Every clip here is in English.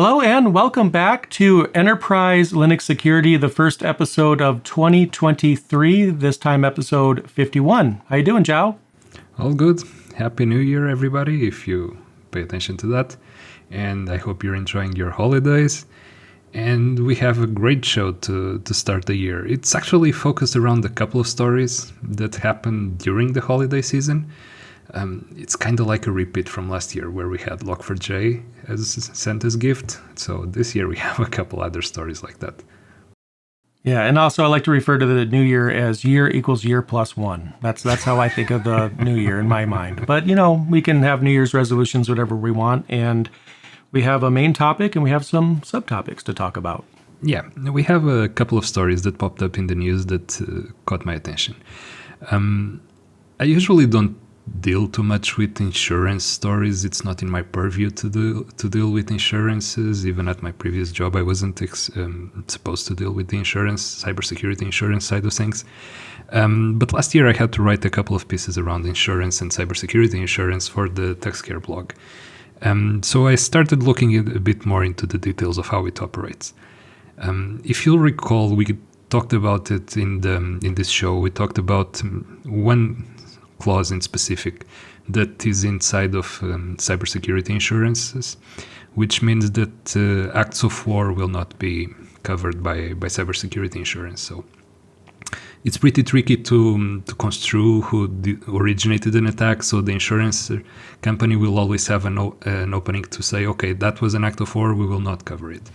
Hello and welcome back to Enterprise Linux Security, the first episode of 2023, this time episode 51. How you doing, Joao? All good. Happy New Year, everybody, if you pay attention to that. And I hope you're enjoying your holidays. And we have a great show to start the year. It's actually focused around a couple of stories that happened during the holiday season. It's kind of like a repeat from last year where we had Log4j as Santa's gift. So this year we have a couple other stories like that. Yeah, and also I like to refer to the new year as year equals year plus one. That's how I think of the new year in my mind. But, we can have New Year's resolutions, whatever we want. And we have a main topic and we have some subtopics to talk about. Yeah, we have a couple of stories that popped up in the news that caught my attention. I usually don't deal too much with insurance stories. It's not in my purview to deal with insurances. Even at my previous job, I wasn't supposed to deal with the cybersecurity insurance side of things. But last year I had to write a couple of pieces around insurance and cybersecurity insurance for the TechScare blog. So I started looking a bit more into the details of how it operates. If you'll recall, we talked about it in this show. We talked about one clause in specific that is inside of cybersecurity insurances, which means that acts of war will not be covered by cybersecurity insurance. So it's pretty tricky to construe who originated an attack. So the insurance company will always have an opening to say, okay, that was an act of war, we will not cover it.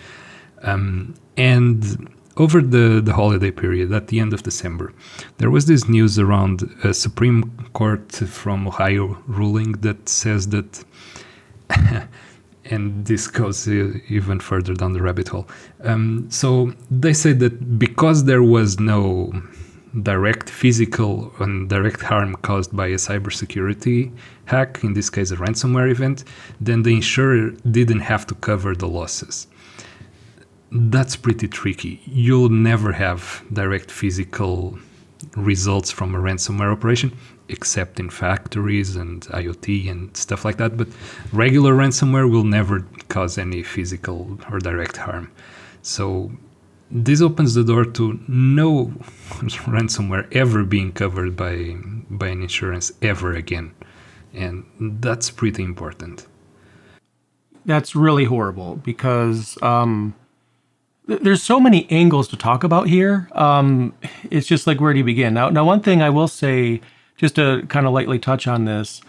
And over the holiday period, at the end of December, there was this news around a Supreme Court from Ohio ruling that says that, and this goes even further down the rabbit hole. So they say that because there was no direct physical and direct harm caused by a cybersecurity hack, in this case a ransomware event, then the insurer didn't have to cover the losses. That's pretty tricky. You'll never have direct physical results from a ransomware operation, except in factories and IoT and stuff like that. But regular ransomware will never cause any physical or direct harm. So this opens the door to no ransomware ever being covered by an insurance ever again. And that's pretty important. That's really horrible because there's so many angles to talk about here. It's just like, where do you begin? Now, one thing I will say, just to kind of lightly touch on this,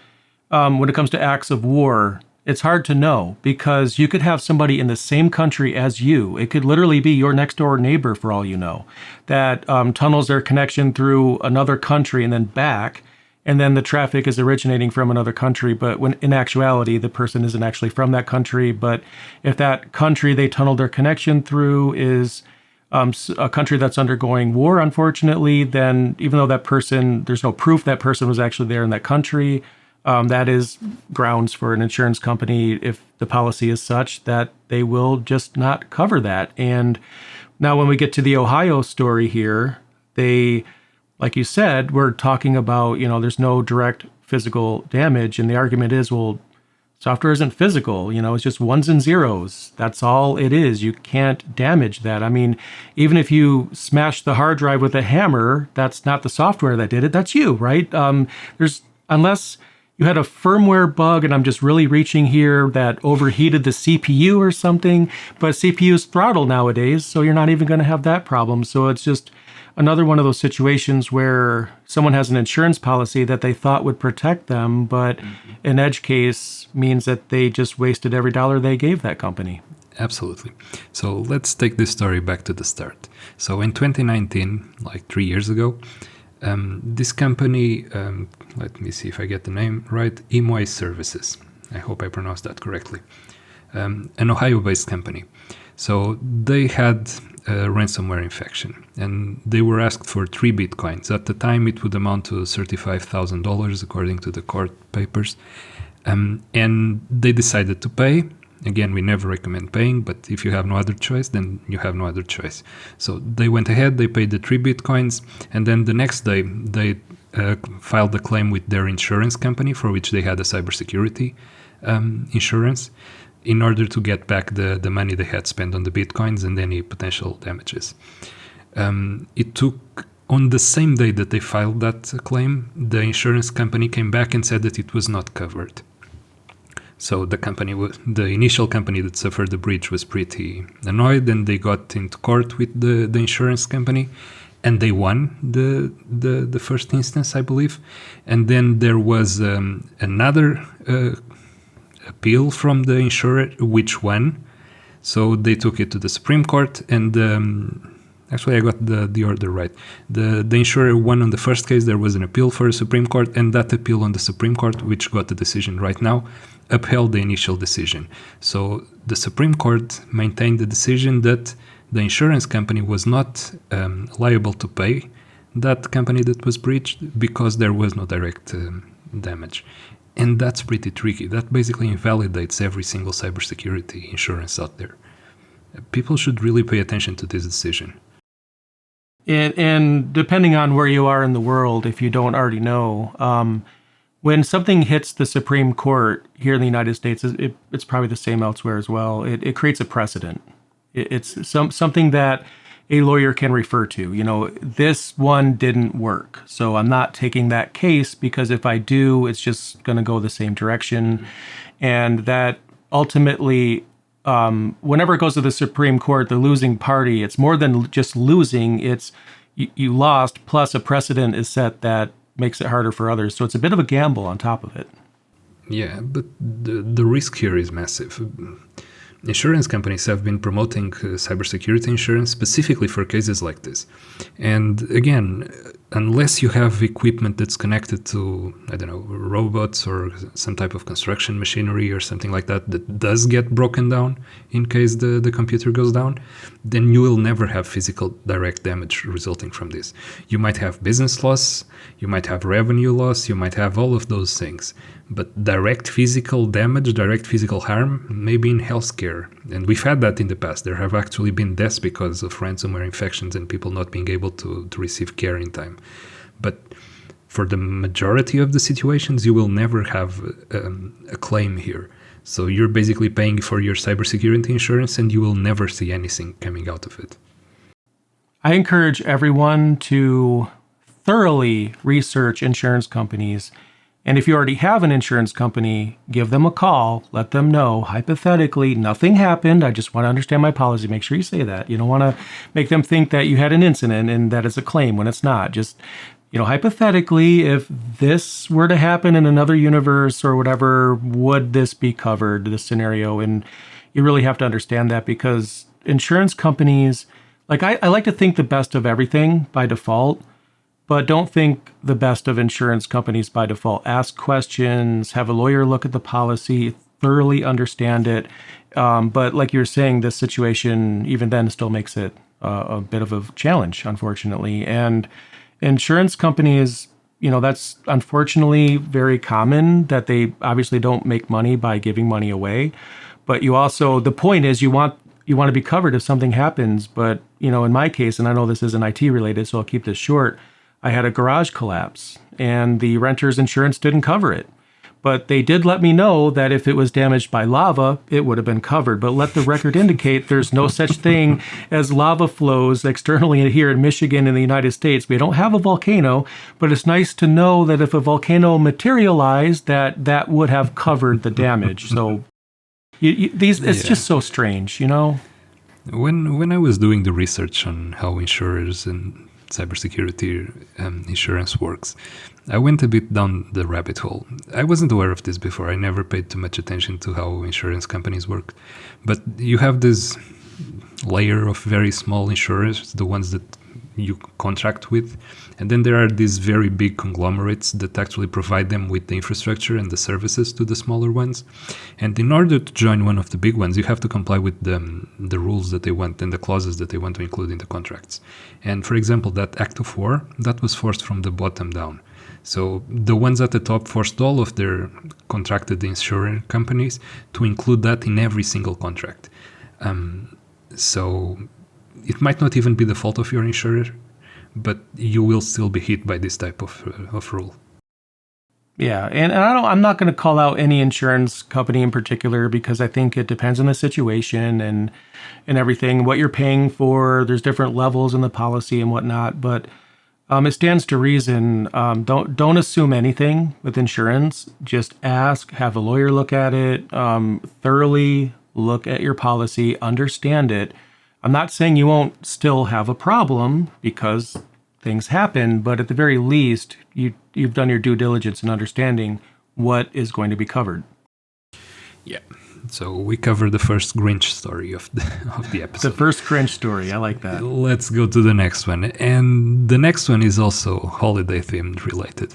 when it comes to acts of war, it's hard to know because you could have somebody in the same country as you. It could literally be your next door neighbor, for all you know, that tunnels their connection through another country and then back. And then the traffic is originating from another country, but when in actuality, the person isn't actually from that country. But if that country they tunneled their connection through is a country that's undergoing war, unfortunately, then even though that person, there's no proof that person was actually there in that country, that is grounds for an insurance company, if the policy is such, that they will just not cover that. And now when we get to the Ohio story here, like you said, we're talking about, there's no direct physical damage. And the argument is, well, software isn't physical, it's just ones and zeros. That's all it is. You can't damage that. I mean, even if you smash the hard drive with a hammer, that's not the software that did it. That's you, right? Unless you had a firmware bug, and I'm just really reaching here, that overheated the CPU or something, but CPU is throttled nowadays, so you're not even going to have that problem. So it's just another one of those situations where someone has an insurance policy that they thought would protect them, but an edge case means that they just wasted every dollar they gave that company. Absolutely. So let's take this story back to the start. So in 2019, like 3 years ago, this company, let me see if I get the name right, Imwise Services. I hope I pronounced that correctly. An Ohio-based company. So they had a ransomware infection, and they were asked for 3 Bitcoins. At the time, it would amount to $35,000, according to the court papers. And they decided to pay. Again, we never recommend paying, but if you have no other choice, then you have no other choice. So they went ahead, they paid the 3 Bitcoins, and then the next day, they filed a claim with their insurance company, for which they had a cybersecurity insurance. in order to get back the money they had spent on the bitcoins and any potential damages. It took, on the same day that they filed that claim, the insurance company came back and said that it was not covered. So the initial company that suffered the breach was pretty annoyed, and they got into court with the insurance company, and they won the first instance, I believe. And then there was another appeal from the insurer, which won. So they took it to the Supreme Court, and actually I got the order right. The insurer won on the first case. There was an appeal for the Supreme Court, and that appeal on the Supreme Court, which got the decision right now, upheld the initial decision. So the Supreme Court maintained the decision that the insurance company was not liable to pay that company that was breached because there was no direct damage. And that's pretty tricky. That basically invalidates every single cybersecurity insurance out there. People should really pay attention to this decision. And depending on where you are in the world, if you don't already know, when something hits the Supreme Court here in the United States, it's probably the same elsewhere as well. It creates a precedent. It's something that a lawyer can refer to. You know, this one didn't work, so I'm not taking that case because if I do, it's just going to go the same direction. And that ultimately, whenever it goes to the Supreme Court, the losing party, it's more than just losing. It's you lost, plus a precedent is set that makes it harder for others. So it's a bit of a gamble on top of it. Yeah, but the risk here is massive. Insurance companies have been promoting cybersecurity insurance specifically for cases like this. And again, unless you have equipment that's connected to, I don't know, robots or some type of construction machinery or something like that that does get broken down in case the computer goes down, then you will never have physical direct damage resulting from this. You might have business loss, you might have revenue loss, you might have all of those things. But direct physical damage, direct physical harm, maybe in healthcare. And we've had that in the past. There have actually been deaths because of ransomware infections and people not being able to receive care in time. But for the majority of the situations, you will never have a claim here. So you're basically paying for your cybersecurity insurance and you will never see anything coming out of it. I encourage everyone to thoroughly research insurance companies. And if you already have an insurance company, give them a call, let them know, hypothetically, nothing happened. I just want to understand my policy. Make sure you say that. You don't want to make them think that you had an incident and that it's a claim when it's not. Just, hypothetically, if this were to happen in another universe or whatever, would this be covered, this scenario? And you really have to understand that because insurance companies, I like to think the best of everything by default. But don't think the best of insurance companies by default. Ask questions, have a lawyer look at the policy, thoroughly understand it. But like you're saying, this situation even then still makes it a bit of a challenge, unfortunately. And insurance companies, that's unfortunately very common that they obviously don't make money by giving money away. But you also, the point is you want to be covered if something happens. But, in my case, and I know this isn't IT related, so I'll keep this short, I had a garage collapse and the renter's insurance didn't cover it. But they did let me know that if it was damaged by lava, it would have been covered. But let the record indicate there's no such thing as lava flows externally here in Michigan in the United States. We don't have a volcano, but it's nice to know that if a volcano materialized, that would have covered the damage. So it's just so strange, When I was doing the research on how insurers and cybersecurity insurance works, I went a bit down the rabbit hole. I wasn't aware of this before. I never paid too much attention to how insurance companies work. But you have this layer of very small insurers, the ones that you contract with. And then there are these very big conglomerates that actually provide them with the infrastructure and the services to the smaller ones. And in order to join one of the big ones, you have to comply with the rules that they want and the clauses that they want to include in the contracts. And for example, that act of war, that was forced from the bottom down. So the ones at the top forced all of their contracted insurance companies to include that in every single contract. So it might not even be the fault of your insurer, but you will still be hit by this type of rule. Yeah, and I'm not going to call out any insurance company in particular because I think it depends on the situation and everything. What you're paying for, there's different levels in the policy and whatnot. But it stands to reason. Don't assume anything with insurance. Just ask, have a lawyer look at it, thoroughly look at your policy, understand it. I'm not saying you won't still have a problem because things happen, but at the very least, you've done your due diligence in understanding what is going to be covered. Yeah. So we covered the first Grinch story of the episode. The first Grinch story. I like that. Let's go to the next one. And the next one is also holiday themed related.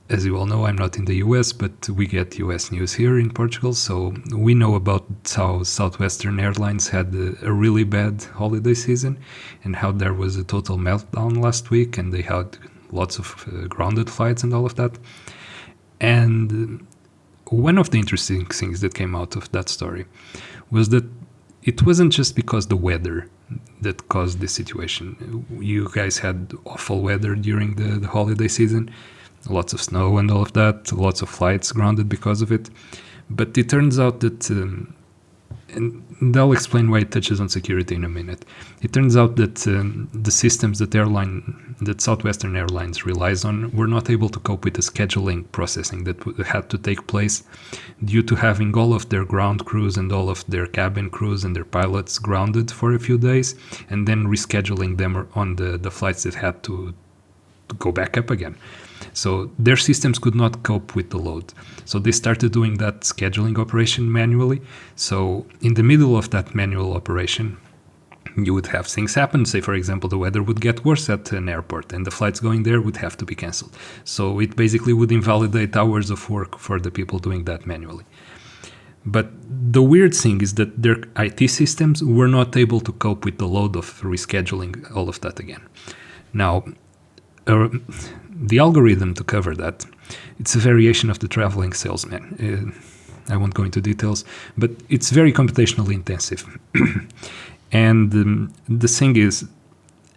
As you all know, I'm not in the US, but we get US news here in Portugal. So we know about how Southwestern Airlines had a really bad holiday season and how there was a total meltdown last week and they had lots of grounded flights and all of that. And one of the interesting things that came out of that story was that it wasn't just because the weather that caused this situation. You guys had awful weather during the holiday season, lots of snow and all of that, lots of flights grounded because of it. But it turns out that, and I'll explain why it touches on security in a minute. It turns out that the systems that Southwestern Airlines relies on were not able to cope with the scheduling processing that had to take place due to having all of their ground crews and all of their cabin crews and their pilots grounded for a few days and then rescheduling them on the flights that had to go back up again. So their systems could not cope with the load. So they started doing that scheduling operation manually. So in the middle of that manual operation, you would have things happen. Say, for example, the weather would get worse at an airport and the flights going there would have to be canceled. So it basically would invalidate hours of work for the people doing that manually. But the weird thing is that their IT systems were not able to cope with the load of rescheduling all of that again. Now, the algorithm to cover that, it's a variation of the traveling salesman. I won't go into details, but it's very computationally intensive. And the thing is,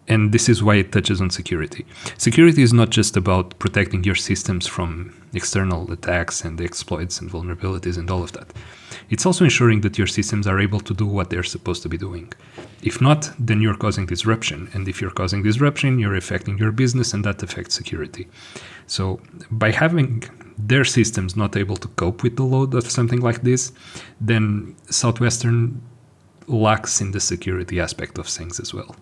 and this is why it touches on security. Security is not just about protecting your systems from external attacks and exploits and vulnerabilities and all of that. It's also ensuring that your systems are able to do what they're supposed to be doing. If not, then you're causing disruption. And if you're causing disruption, you're affecting your business and that affects security. So by having their systems not able to cope with the load of something like this, then Southwestern lacks in the security aspect of things as well.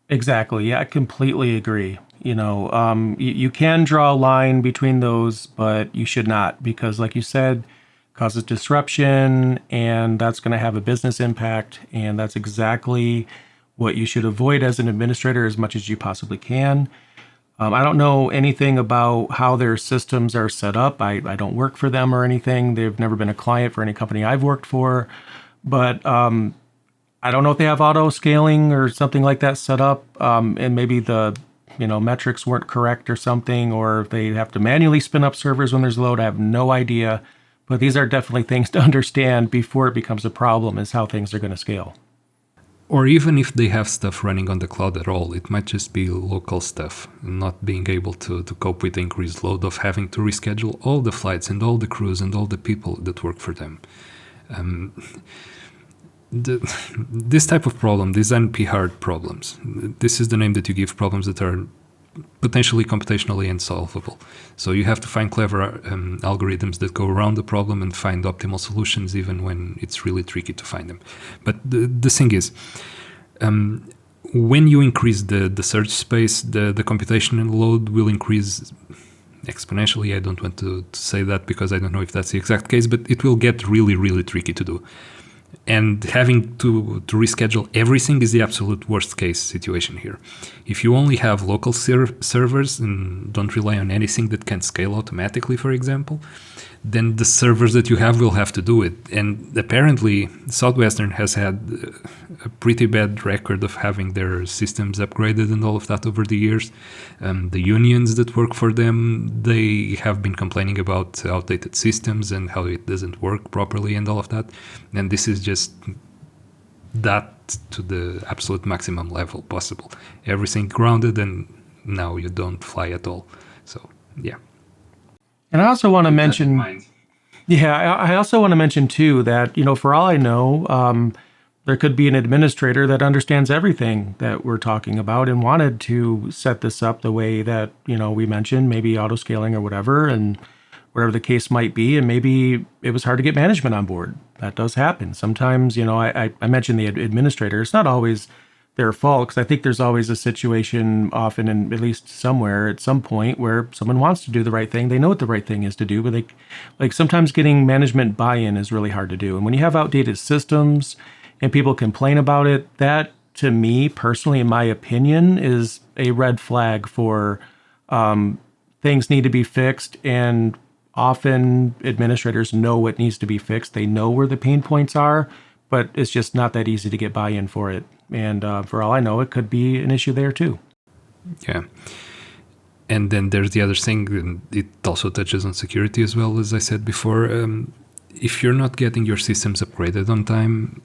Exactly. Yeah, I completely agree. You can draw a line between those, but you should not because, like you said, causes disruption, and that's going to have a business impact. And that's exactly what you should avoid as an administrator as much as you possibly can. I don't know anything about how their systems are set up. I don't work for them or anything. They've never been a client for any company I've worked for. But I don't know if they have auto scaling or something like that set up, and maybe the metrics weren't correct or something, or if they have to manually spin up servers when there's load. I have no idea. But these are definitely things to understand before it becomes a problem, is how things are going to scale. Or even if they have stuff running on the cloud at all, it might just be local stuff, not being able to cope with the increased load of having to reschedule all the flights and all the crews and all the people that work for them. This type of problem, these NP-hard problems, this is the name that you give problems that are potentially computationally unsolvable. So you have to find clever algorithms that go around the problem and find optimal solutions even when it's really tricky to find them. But the thing is, when you increase the search space, the computational load will increase exponentially. I don't want to say that because I don't know if that's the exact case, but it will get really, really tricky to do. And having to reschedule everything is the absolute worst case situation here. If you only have local servers and don't rely on anything that can scale automatically, for example, then the servers that you have will have to do it. And apparently, Southwestern has had a pretty bad record of having their systems upgraded and all of that over the years. The unions that work for them, they have been complaining about outdated systems and how it doesn't work properly and all of that. And this is just that to the absolute maximum level possible. Everything grounded and now you don't fly at all. So yeah. And I also want to Keep that in mention, mind. yeah, I also want to mention too that, for all I know, there could be an administrator that understands everything that we're talking about and wanted to set this up the way that, we mentioned, maybe auto scaling or whatever, and whatever the case might be. And maybe it was hard to get management on board. That does happen. Sometimes, I mentioned the administrator. It's not always their fault, because I think there's always a situation, often, and at least somewhere at some point, where someone wants to do the right thing. They know what the right thing is to do, but sometimes getting management buy-in is really hard to do. And when you have outdated systems and people complain about it, that, to me personally, in my opinion, is a red flag for things need to be fixed. And often administrators know what needs to be fixed. They know where the pain points are, but it's just not that easy to get buy-in for it. And for all I know, it could be an issue there too. Yeah. And then there's the other thing, and it also touches on security as well, as I said before. If you're not getting your systems upgraded on time,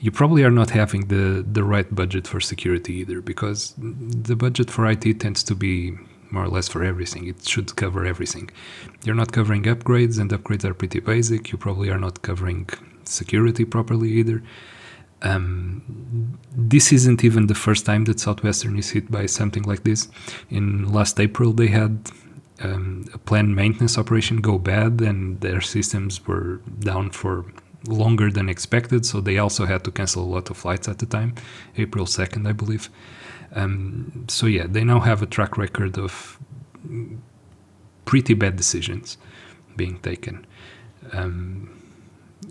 you probably are not having the right budget for security either, because the budget for IT tends to be more or less for everything. It should cover everything. You're not covering upgrades, and upgrades are pretty basic. You probably are not covering security properly either. This isn't even the first time that Southwestern is hit by something like this. In last April, they had a planned maintenance operation go bad, and their systems were down for longer than expected, so they also had to cancel a lot of flights at the time, April 2nd, I believe. So yeah, they now have a track record of pretty bad decisions being taken.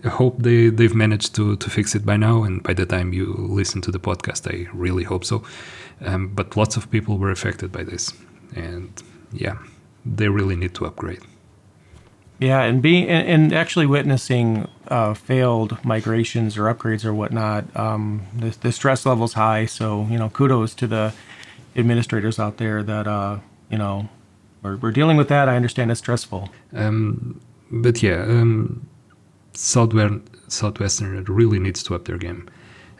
I hope they've managed to fix it by now, and by the time you listen to the podcast, I really hope so. But lots of people were affected by this, and yeah, they really need to upgrade. Yeah, and actually witnessing failed migrations or upgrades or whatnot, the stress level's high. So kudos to the administrators out there that we're dealing with that. I understand it's stressful. But yeah, Southwestern really needs to up their game.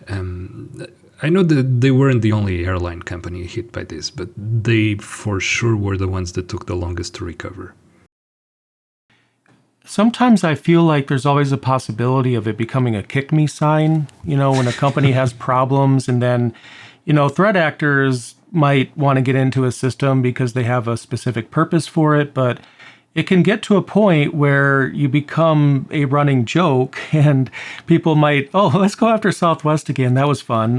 I know that they weren't the only airline company hit by this, but they for sure were the ones that took the longest to recover. Sometimes I feel like there's always a possibility of it becoming a kick me sign, when a company has problems, and then, threat actors might want to get into a system because they have a specific purpose for it, but it can get to a point where you become a running joke, and people might, let's go after Southwest again. That was fun.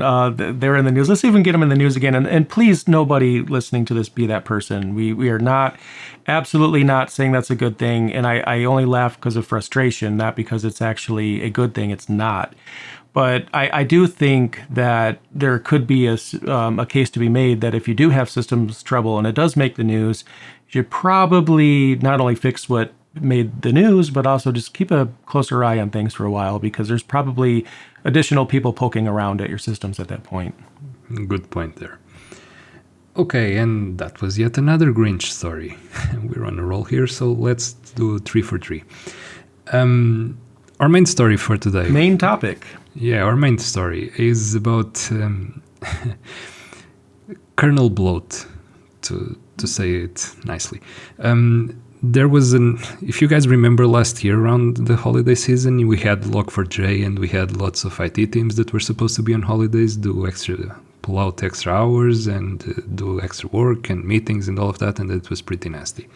They're in the news. Let's even get them in the news again. And please, nobody listening to this be that person. We are not, absolutely not saying that's a good thing. And I only laugh because of frustration, not because it's actually a good thing. It's not. But I do think that there could be a case to be made that if you do have systems trouble and it does make the news, you should probably not only fix what made the news, but also just keep a closer eye on things for a while, because there's probably additional people poking around at your systems at that point. Good point there. Okay, and that was yet another Grinch story. We're on a roll here, so let's do 3 for 3. Our main story for today. Main topic. Yeah, our main story is about kernel bloat, to say it nicely. There was if you guys remember last year around the holiday season, we had Log4j and we had lots of IT teams that were supposed to be on holidays, pull out extra hours and do extra work and meetings and all of that, and it was pretty nasty.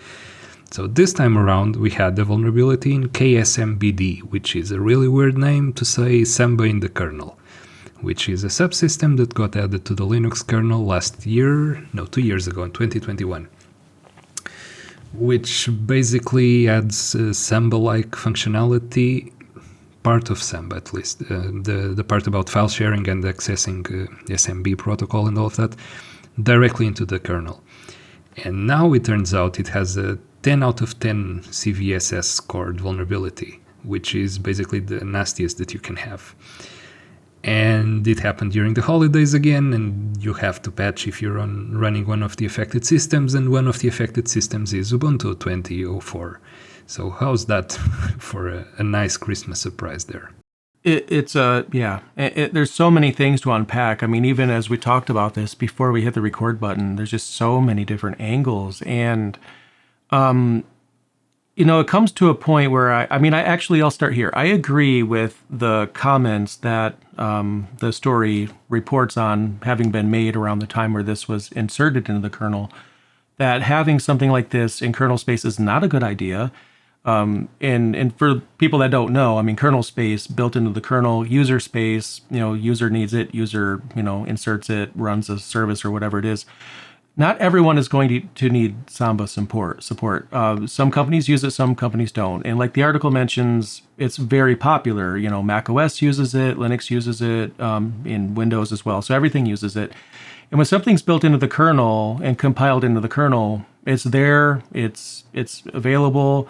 So this time around, we had a vulnerability in ksmbd, which is a really weird name to say Samba in the kernel, which is a subsystem that got added to the Linux kernel 2 years ago in 2021, which basically adds Samba-like functionality, part of Samba at least, the part about file sharing and accessing SMB protocol and all of that, directly into the kernel. And now it turns out it has a 10 out of 10 CVSS scored vulnerability, which is basically the nastiest that you can have. And it happened during the holidays again, and you have to patch if you're running one of the affected systems, and one of the affected systems is Ubuntu 20.04. So how's that for a nice Christmas surprise there? There's so many things to unpack. I mean, even as we talked about this before we hit the record button, there's just so many different angles. And It comes to a point where I'll start here. I agree with the comments that the story reports on having been made around the time where this was inserted into the kernel, that having something like this in kernel space is not a good idea. And for people that don't know, kernel space built into the kernel, user space, user needs it, user, inserts it, runs a service or whatever it is. Not everyone is going to need Samba support. Some companies use it, some companies don't. And like the article mentions, it's very popular. Mac OS uses it, Linux uses it, in Windows as well. So everything uses it. And when something's built into the kernel and compiled into the kernel, it's there, it's available.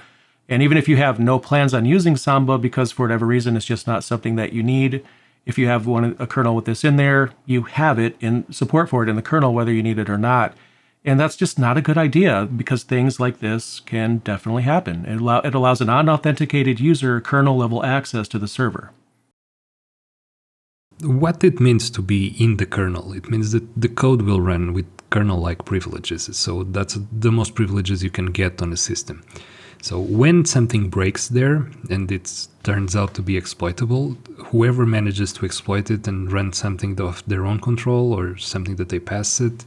And even if you have no plans on using Samba because for whatever reason it's just not something that you need, if you have a kernel with this in there, you have it in support for it in the kernel, whether you need it or not. And that's just not a good idea because things like this can definitely happen. It allows an unauthenticated user kernel level access to the server. What it means to be in the kernel, it means that the code will run with kernel-like privileges. So that's the most privileges you can get on a system. So when something breaks there and it turns out to be exploitable, whoever manages to exploit it and run something of their own control or something that they pass it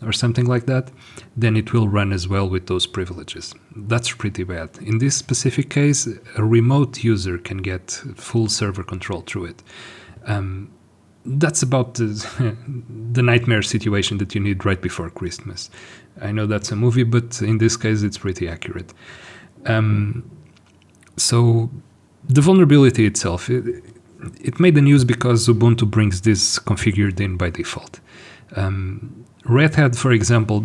or something like that, then it will run as well with those privileges. That's pretty bad. In this specific case, a remote user can get full server control through it. That's about the nightmare situation that you need right before Christmas. I know that's a movie, but in this case, it's pretty accurate. So the vulnerability itself, it made the news because Ubuntu brings this configured in by default. Red Hat, for example,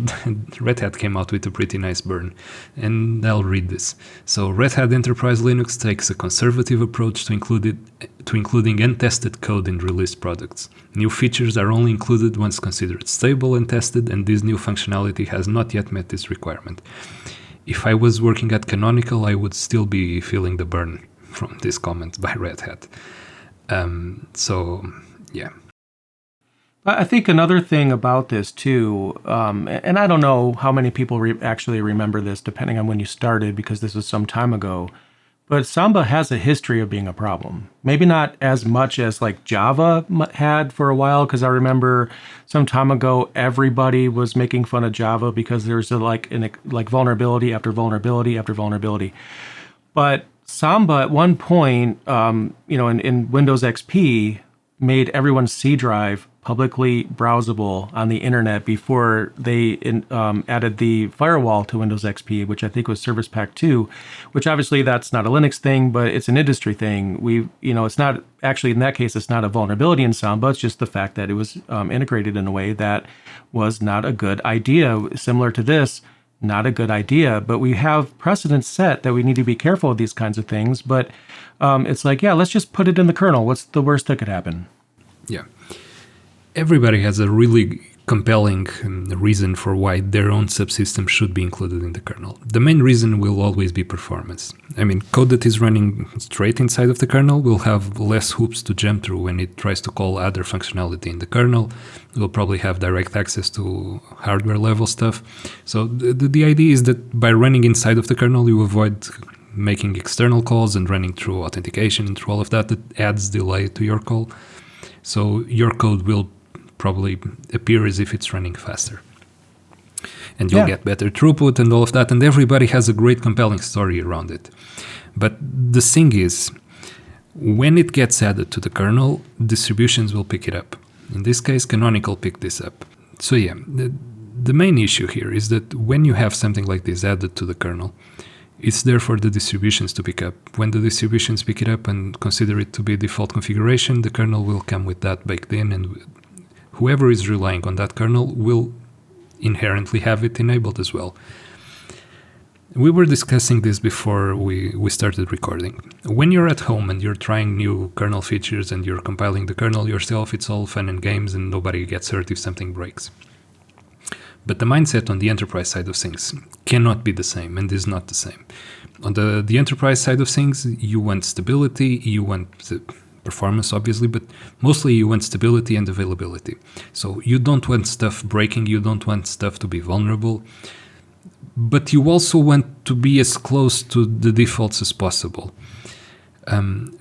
Red Hat came out with a pretty nice burn, and I'll read this. So Red Hat Enterprise Linux takes a conservative approach to including untested code in released products. New features are only included once considered stable and tested, and this new functionality has not yet met this requirement. If I was working at Canonical, I would still be feeling the burn from this comment by Red Hat. Yeah. I think another thing about this too, and I don't know how many people actually remember this depending on when you started because this was some time ago, but Samba has a history of being a problem. Maybe not as much as like Java had for a while, because I remember some time ago everybody was making fun of Java because there was like vulnerability after vulnerability after vulnerability. But Samba at one point, in Windows XP, made everyone's C drive publicly browsable on the internet before they added the firewall to Windows XP, which I think was Service Pack 2, which obviously that's not a Linux thing, but it's an industry thing. It's not actually, in that case, it's not a vulnerability in Samba. It's just the fact that it was integrated in a way that was not a good idea. Similar to this, not a good idea, but we have precedents set that we need to be careful of these kinds of things. But it's like, yeah, let's just put it in the kernel. What's the worst that could happen? Yeah. Everybody has a really compelling reason for why their own subsystem should be included in the kernel. The main reason will always be performance. Code that is running straight inside of the kernel will have less hoops to jump through when it tries to call other functionality in the kernel. It will probably have direct access to hardware level stuff. So the idea is that by running inside of the kernel, you avoid making external calls and running through authentication and through all of that adds delay to your call. So your code will probably appear as if it's running faster. And you'll get better throughput and all of that, and everybody has a great compelling story around it. But the thing is, when it gets added to the kernel, distributions will pick it up. In this case, Canonical picked this up. So yeah, the main issue here is that when you have something like this added to the kernel, it's there for the distributions to pick up. When the distributions pick it up and consider it to be default configuration, the kernel will come with that baked in, and whoever is relying on that kernel will inherently have it enabled as well. We were discussing this before we started recording. When you're at home and you're trying new kernel features and you're compiling the kernel yourself, it's all fun and games and nobody gets hurt if something breaks. But the mindset on the enterprise side of things cannot be the same and is not the same. On the enterprise side of things, you want stability, you want performance obviously, but mostly you want stability and availability. So you don't want stuff breaking, you don't want stuff to be vulnerable. but you also want to be as close to the defaults as possible.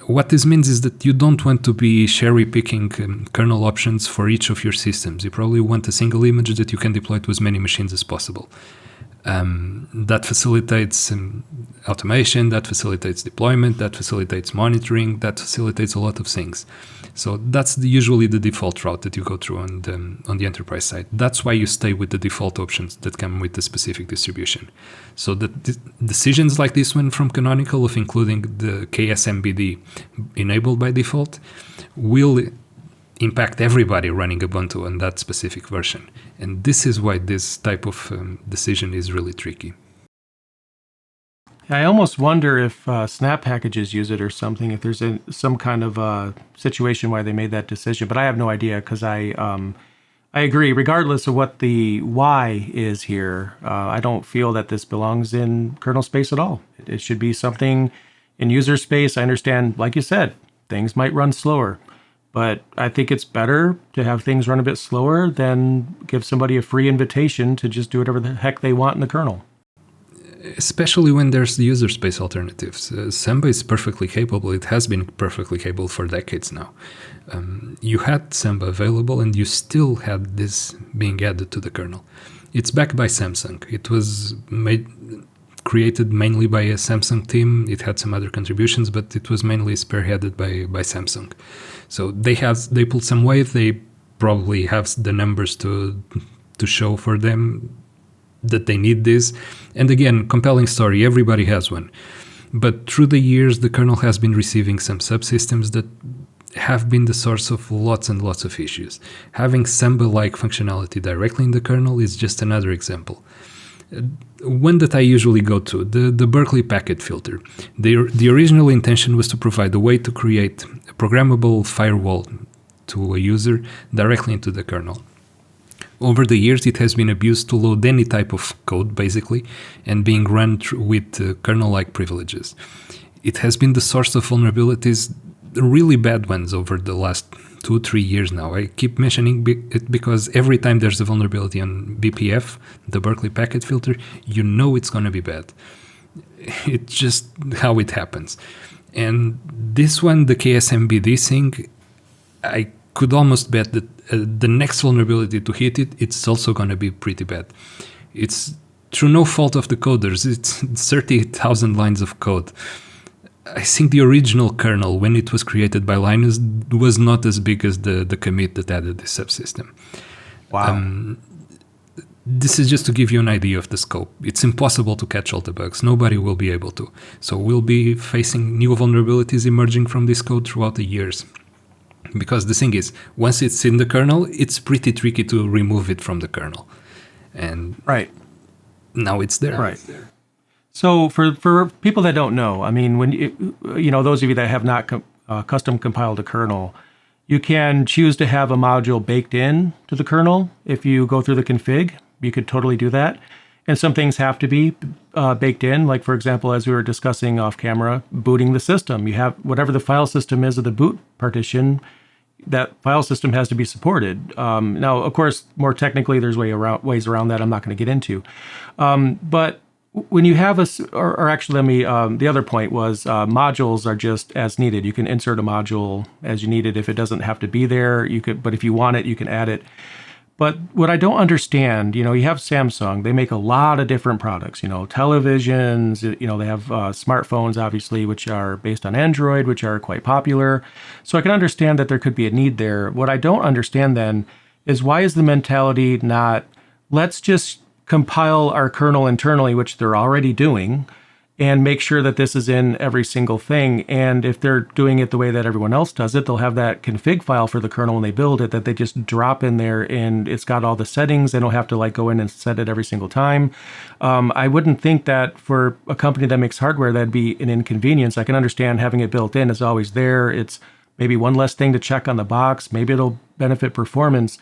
What this means is that you don't want to be cherry-picking kernel options for each of your systems. You probably want a single image that you can deploy to as many machines as possible. That facilitates automation, that facilitates deployment, that facilitates monitoring, that facilitates a lot of things. So that's usually the default route that you go through on the enterprise side. That's why you stay with the default options that come with the specific distribution. So the decisions like this one from Canonical of including the ksmbd enabled by default will impact everybody running Ubuntu on that specific version. And this is why this type of decision is really tricky. I almost wonder if Snap packages use it or something, if there's some kind of situation why they made that decision. But I have no idea because I agree, regardless of what the why is here, I don't feel that this belongs in kernel space at all. It should be something in user space. I understand, like you said, things might run slower. But I think it's better to have things run a bit slower than give somebody a free invitation to just do whatever the heck they want in the kernel. Especially when there's the user space alternatives. Samba is perfectly capable. It has been perfectly capable for decades now. You had Samba available and you still had this being added to the kernel. It's backed by Samsung. It was created mainly by a Samsung team. It had some other contributions, but it was mainly spearheaded by Samsung. So they pulled some weight. They probably have the numbers to show for them that they need this. And again, compelling story, everybody has one. But through the years, the kernel has been receiving some subsystems that have been the source of lots and lots of issues. Having Samba-like functionality directly in the kernel is just another example. One that I usually go to, the Berkeley packet filter. The original intention was to provide a way to create a programmable firewall to a user directly into the kernel. Over the years, it has been abused to load any type of code, basically, and being run with kernel-like privileges. It has been the source of vulnerabilities, really bad ones, over the last 2-3 years now. I keep mentioning it because every time there's a vulnerability on BPF, the Berkeley packet filter, you know it's going to be bad. It's just how it happens. And this one, the ksmbd thing, I could almost bet that the next vulnerability to hit it's also going to be pretty bad. It's through no fault of the coders. It's 30,000 lines of code. I think the original kernel, when it was created by Linus, was not as big as the commit that added this subsystem. Wow. This is just to give you an idea of the scope. It's impossible to catch all the bugs. Nobody will be able to. So we'll be facing new vulnerabilities emerging from this code throughout the years. Because the thing is, once it's in the kernel, it's pretty tricky to remove it from the kernel. And now it's there. Right. So for people that don't know, I mean, when those of you that have not custom compiled a kernel, you can choose to have a module baked in to the kernel. If you go through the config, you could totally do that. And some things have to be baked in, like, for example, as we were discussing off camera, booting the system. You have whatever the file system is of the boot partition, that file system has to be supported. Now, of course, more technically, there's ways around that I'm not going to get into. But when you have the other point was modules are just as needed. You can insert a module as you need it. If it doesn't have to be there, but if you want it, you can add it. But what I don't understand, you have Samsung. They make a lot of different products, televisions, they have smartphones, obviously, which are based on Android, which are quite popular. So I can understand that there could be a need there. What I don't understand then is why is the mentality not, let's just compile our kernel internally, which they're already doing, and make sure that this is in every single thing. And if they're doing it the way that everyone else does it, they'll have that config file for the kernel when they build it that they just drop in there and it's got all the settings. They don't have to go in and set it every single time. I wouldn't think that for a company that makes hardware, that'd be an inconvenience. I can understand having it built in. It's always there. It's maybe one less thing to check on the box. Maybe it'll benefit performance,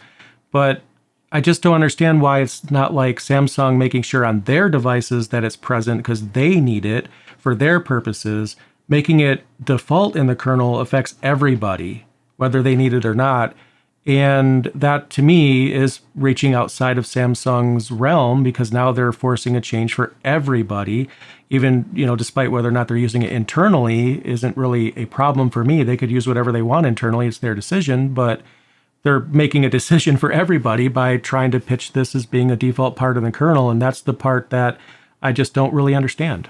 but I just don't understand why it's not like Samsung making sure on their devices that it's present because they need it for their purposes. Making it default in the kernel affects everybody, whether they need it or not. And that, to me, is reaching outside of Samsung's realm, because now they're forcing a change for everybody. Even, despite whether or not they're using it internally isn't really a problem for me. They could use whatever they want internally. It's their decision. But they're making a decision for everybody by trying to pitch this as being a default part of the kernel. And that's the part that I just don't really understand.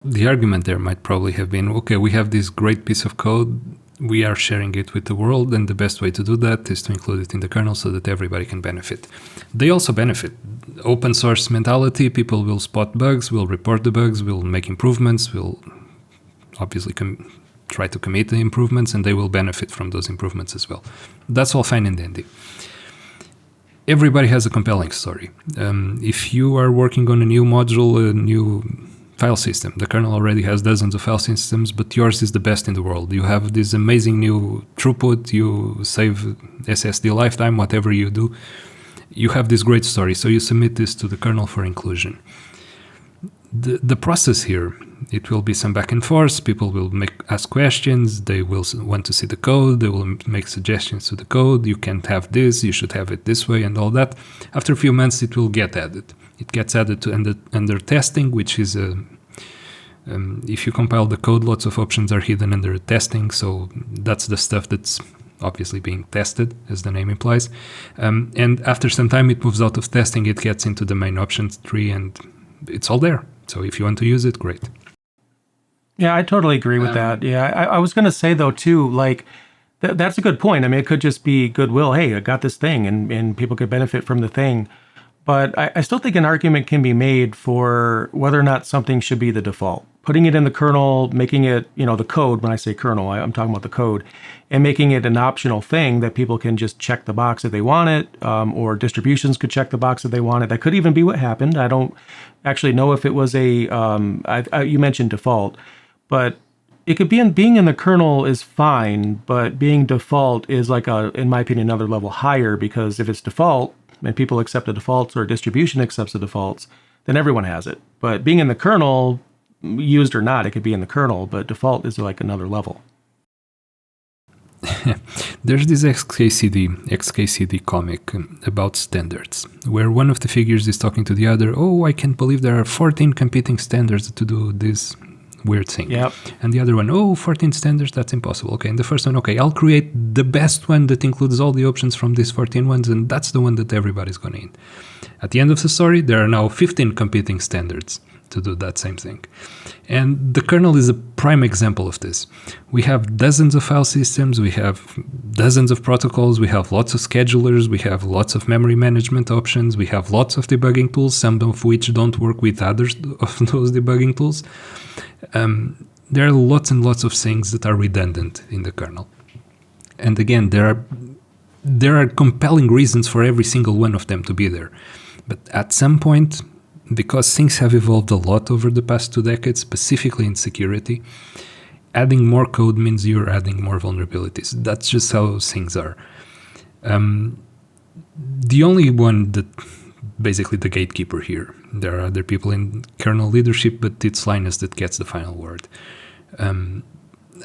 The argument there might probably have been, okay, we have this great piece of code. We are sharing it with the world, and the best way to do that is to include it in the kernel so that everybody can benefit. They also benefit. Open source mentality, people will spot bugs, will report the bugs, will make improvements, will obviously try to commit the improvements, and they will benefit from those improvements as well. That's all fine and dandy. Everybody has a compelling story. If you are working on a new module, a new file system. The kernel already has dozens of file systems, but yours is the best in the world. You have this amazing new throughput, you save SSD lifetime, whatever you do. You have this great story, so you submit this to the kernel for inclusion. The process here, it will be some back and forth. People will ask questions, they will want to see the code, they will make suggestions to the code. You can't have this, you should have it this way, and all that. After a few months, it will get added. It gets added to under testing, which is if you compile the code, lots of options are hidden under testing. So that's the stuff that's obviously being tested, as the name implies. And after some time, it moves out of testing. It gets into the main options tree, and it's all there. So if you want to use it, great. Yeah, I totally agree with that. Yeah, I was going to say, though, too, like, that's a good point. I mean, it could just be goodwill. Hey, I got this thing, and people could benefit from the thing. But I still think an argument can be made for whether or not something should be the default. Putting it in the kernel, making it, the code, when I say kernel, I'm talking about the code, and making it an optional thing that people can just check the box if they want it, or distributions could check the box if they want it. That could even be what happened. I don't actually know if it was you mentioned default, but it could be being in the kernel is fine, but being default is like in my opinion, another level higher, because if it's default, and people accept the defaults, or distribution accepts the defaults, then everyone has it. But being in the kernel, used or not, it could be in the kernel, but default is like another level. There's this XKCD comic about standards, where one of the figures is talking to the other, oh, I can't believe there are 14 competing standards to do this weird thing. Yep. And the other one, oh, 14 standards, that's impossible. Okay, and the first one, okay, I'll create the best one that includes all the options from these 14 ones, and that's the one that everybody's going to need. At the end of the story, there are now 15 competing standards to do that same thing. And the kernel is a prime example of this. We have dozens of file systems, we have dozens of protocols, we have lots of schedulers, we have lots of memory management options, we have lots of debugging tools, some of which don't work with others of those debugging tools. There are lots and lots of things that are redundant in the kernel. And again, there are compelling reasons for every single one of them to be there. But at some point, because things have evolved a lot over the past 2 decades, specifically in security, adding more code means you're adding more vulnerabilities. That's just how things are. The only one that, basically the gatekeeper here, there are other people in kernel leadership, but it's Linus that gets the final word.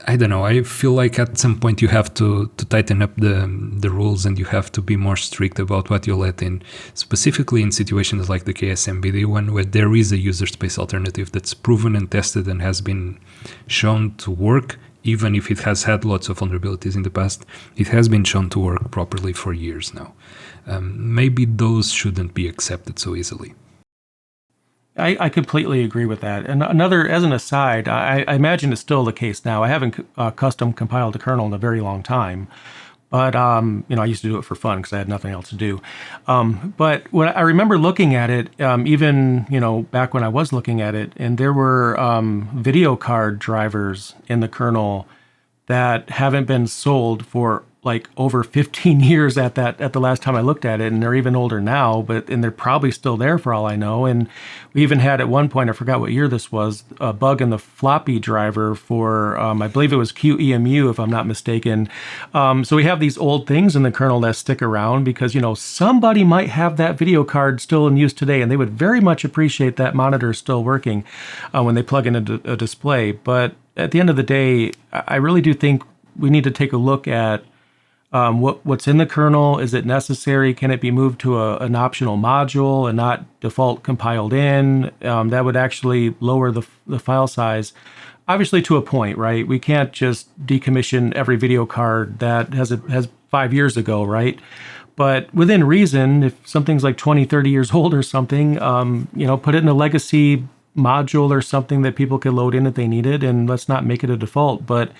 I don't know, I feel like at some point you have to tighten up the rules, and you have to be more strict about what you let in, specifically in situations like the ksmbd one, where there is a user space alternative that's proven and tested and has been shown to work. Even if it has had lots of vulnerabilities in the past, it has been shown to work properly for years now. Maybe those shouldn't be accepted so easily. I completely agree with that. And as an aside, I imagine it's still the case now. I haven't custom compiled a kernel in a very long time, but I used to do it for fun because I had nothing else to do. But when I remember looking at it, even back when I was looking at it, and there were video card drivers in the kernel that haven't been sold for like over 15 years at the last time I looked at it, and they're even older now, and they're probably still there for all I know. And we even had at one point, I forgot what year this was, a bug in the floppy driver for, I believe it was QEMU, if I'm not mistaken. So we have these old things in the kernel that stick around because, somebody might have that video card still in use today, and they would very much appreciate that monitor still working when they plug in a display. But at the end of the day, I really do think we need to take a look at What's in the kernel? Is it necessary? Can it be moved to an optional module and not default compiled in? That would actually lower the file size, obviously to a point, right? We can't just decommission every video card that has 5 years ago, right? But within reason, if something's like 20, 30 years old or something, put it in a legacy module or something that people could load in if they need it, and let's not make it a default. But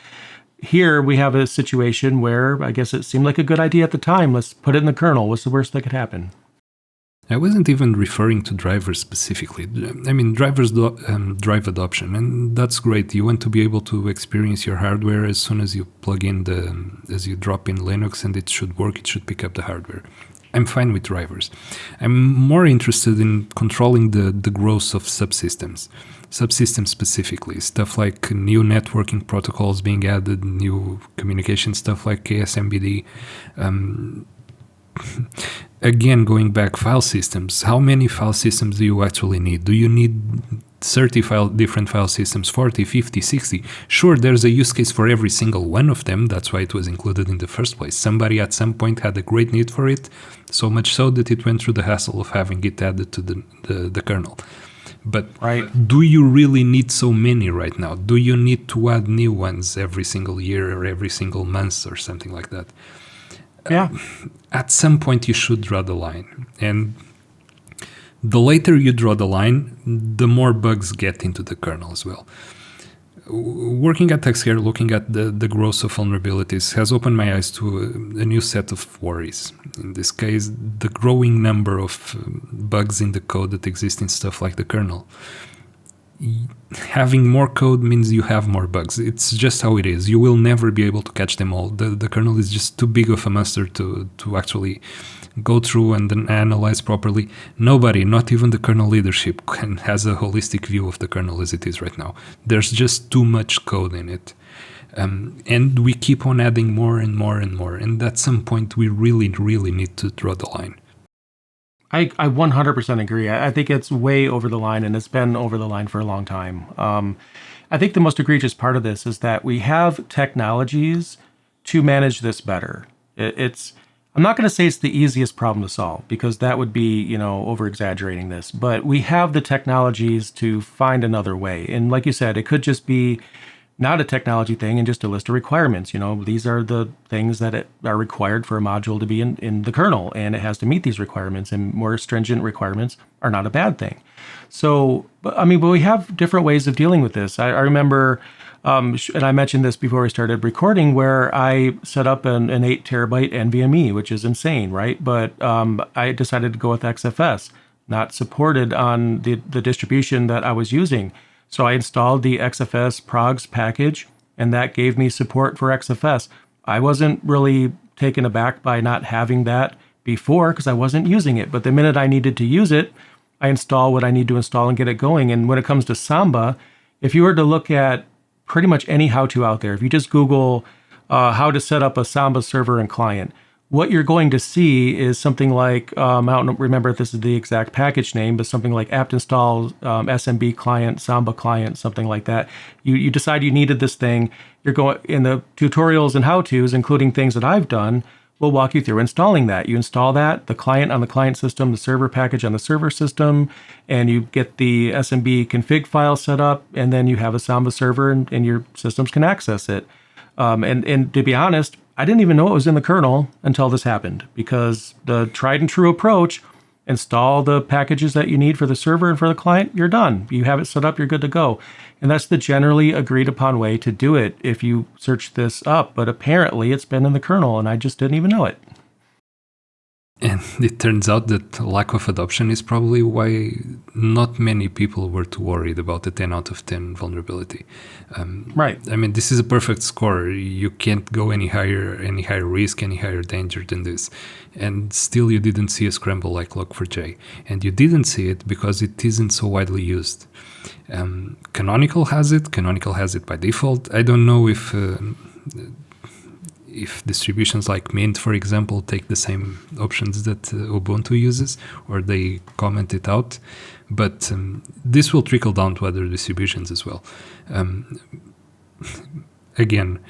here we have a situation where I guess it seemed like a good idea at the time. Let's put it in the kernel. What's the worst that could happen? I wasn't even referring to drivers specifically. I mean, drivers drive adoption, and that's great. You want to be able to experience your hardware as soon as you plug in as you drop in Linux, and it should work. It should pick up the hardware. I'm fine with drivers. I'm more interested in controlling the growth of subsystems. Subsystems specifically, stuff like new networking protocols being added, new communication stuff like ksmbd. Again, going back, file systems. How many file systems do you actually need? Do you need 30 different file systems, 40, 50, 60? Sure, there's a use case for every single one of them. That's why it was included in the first place. Somebody at some point had a great need for it, so much so that it went through the hassle of having it added to the kernel. But do you really need so many right now? Do you need to add new ones every single year or every single month or something like that? Yeah. At some point, you should draw the line. And the later you draw the line, the more bugs get into the kernel as well. Working at TechScare, looking at the growth of vulnerabilities has opened my eyes to a new set of worries. In this case, the growing number of bugs in the code that exist in stuff like the kernel. Having more code means you have more bugs. It's just how it is. You will never be able to catch them all. The kernel is just too big of a monster to actually go through and then analyze properly. Nobody, not even the kernel leadership, has a holistic view of the kernel as it is right now. There's just too much code in it. And we keep on adding more and more and more. And at some point, we really, really need to draw the line. I 100% agree. I think it's way over the line, and it's been over the line for a long time. I think the most egregious part of this is that we have technologies to manage this better. I'm not going to say it's the easiest problem to solve, because that would be, over exaggerating this, but we have the technologies to find another way. And like you said, it could just be not a technology thing and just a list of requirements. These are the things that are required for a module to be in the kernel, and it has to meet these requirements, and more stringent requirements are not a bad thing. So, but we have different ways of dealing with this. I remember, and I mentioned this before we started recording, where I set up an 8 terabyte NVMe, which is insane, right? But I decided to go with XFS, not supported on the distribution that I was using. So I installed the XFS progs package, and that gave me support for XFS. I wasn't really taken aback by not having that before, because I wasn't using it. But the minute I needed to use it, I install what I need to install and get it going. And when it comes to Samba, if you were to look at pretty much any how-to out there, if you just Google how to set up a Samba server and client, what you're going to see is something like, I don't remember if this is the exact package name, but something like apt install SMB client, Samba client, something like that. You decide you needed this thing. You're going in the tutorials and how-tos, including things that I've done, will walk you through installing that. You install that, the client on the client system, the server package on the server system, and you get the SMB config file set up, and then you have a Samba server, and your systems can access it. And to be honest, I didn't even know it was in the kernel until this happened, because the tried and true approach, install the packages that you need for the server and for the client, you're done. You have it set up, you're good to go. And that's the generally agreed upon way to do it if you search this up. But apparently it's been in the kernel, and I just didn't even know it. And it turns out that lack of adoption is probably why not many people were too worried about the 10 out of 10 vulnerability. Right. This is a perfect score. You can't go any higher risk, any higher danger than this. And still you didn't see a scramble like Log4j. And you didn't see it because it isn't so widely used. Canonical has it by default. I don't know if distributions like Mint, for example, take the same options that Ubuntu uses, or they comment it out. But this will trickle down to other distributions as well. Again,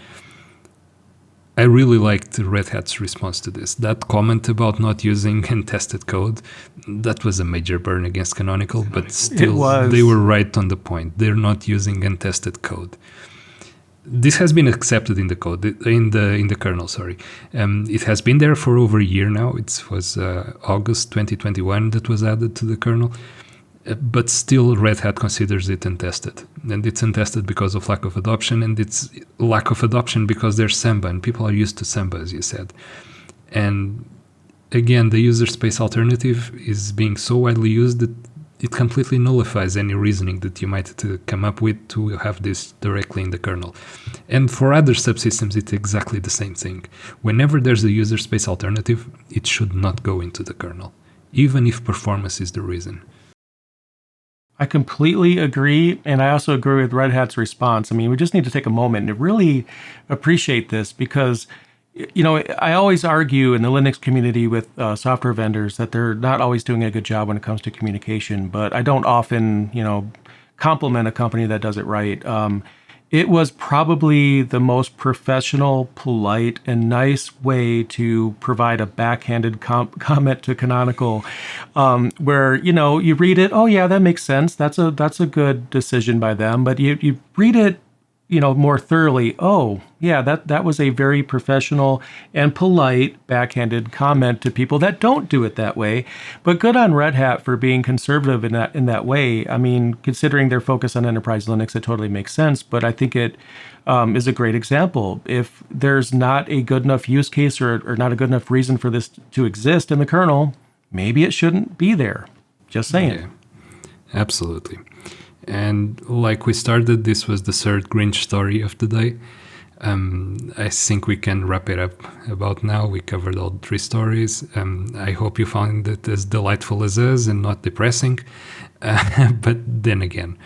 I really liked Red Hat's response to this. That comment about not using untested code, that was a major burn against Canonical, but still they were right on the point. They're not using untested code. This has been accepted in the code, in the kernel, sorry. It has been there for over a year now. It was August 2021 that was added to the kernel. But still, Red Hat considers it untested. And it's untested because of lack of adoption, and it's lack of adoption because there's Samba, and people are used to Samba, as you said. And again, the user space alternative is being so widely used that it completely nullifies any reasoning that you might come up with to have this directly in the kernel. And for other subsystems, it's exactly the same thing. Whenever there's a user space alternative, it should not go into the kernel, even if performance is the reason. I completely agree, and I also agree with Red Hat's response. I mean, we just need to take a moment and really appreciate this because, I always argue in the Linux community with software vendors that they're not always doing a good job when it comes to communication, but I don't often, compliment a company that does it right. It was probably the most professional, polite, and nice way to provide a backhanded comment to Canonical, where you read it. Oh yeah, that makes sense. That's a good decision by them. But you read it, more thoroughly. Oh yeah, that was a very professional and polite backhanded comment to people that don't do it that way. But good on Red Hat for being conservative in that way. I mean, considering their focus on enterprise Linux, it totally makes sense. But I think it is a great example. If there's not a good enough use case or not a good enough reason for this to exist in the kernel, maybe it shouldn't be there. Just saying. Yeah, absolutely. And like we started, this was the third Grinch story of the day. I think we can wrap it up about now. We covered all 3 stories. I hope you found it as delightful as us and not depressing. But then again,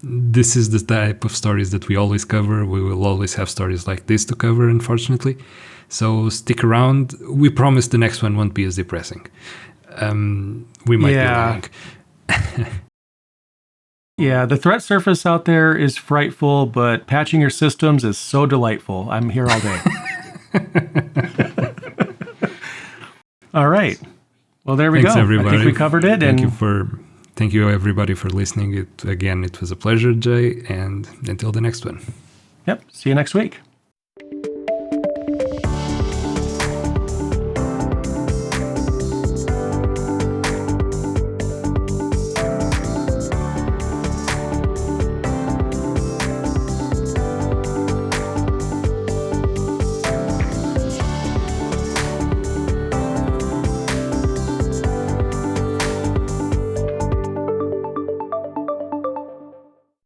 this is the type of stories that we always cover. We will always have stories like this to cover, unfortunately. So stick around. We promise the next one won't be as depressing. We might be lying. Yeah, the threat surface out there is frightful, but patching your systems is so delightful. I'm here all day. All right. Well, there we go. Everybody. I think we covered it. Thank you everybody for listening. It was a pleasure, Jay, and until the next one. Yep. See you next week.